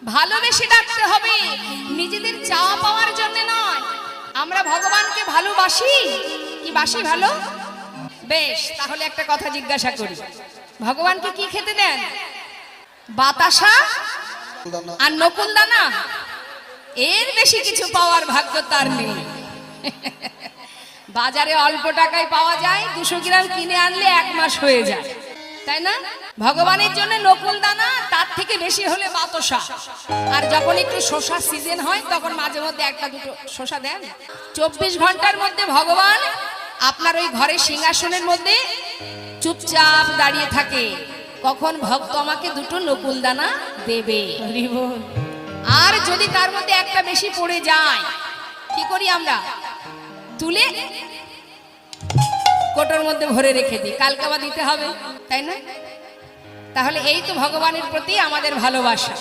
ভালোবেসে ডাকতে হবে, নিজেদের চাওয়া পাওয়ার জন্য নয়। আমরা ভগবানকে ভালোবাসি কি বাসি ভালো? বেশ, তাহলে একটা কথা জিজ্ঞাসা করি, ভগবানকে কি খেতে দেন? বাতাসা আর নকুল দানা, এর বেশি কিছু পাওয়ার ভাগ্য তার নেই। বাজারে অল্প টাকায় পাওয়া যায়, 200 গ্রাম কিনে আনলে 1 মাস হয়ে যায়, তাই না? ভগবানের জন্য নকুল দানা, তার থেকে বেশি হলে বাতাসা। আর যখন একটু শসার সিজন হয় তখন মাঝে মধ্যে 1-2 শসা দেন। 24 ঘন্টার মধ্যে ভগবান আপনার ওই ঘরের সিংহাসনের মধ্যে চুপচাপ দাঁড়িয়ে থাকে, কখন ভক্ত আমাকে 2টো নকুল দানা দেবে। আর যদি তার মধ্যে একটা বেশি পড়ে যায়, কি করি আমরা? তুলে কোটোর মধ্যে ভরে রেখে দিই, কালকে আবার দিতে হবে, তাই না? তাহলে এই তো ভগবানের প্রতি আমাদের ভালোবাসা।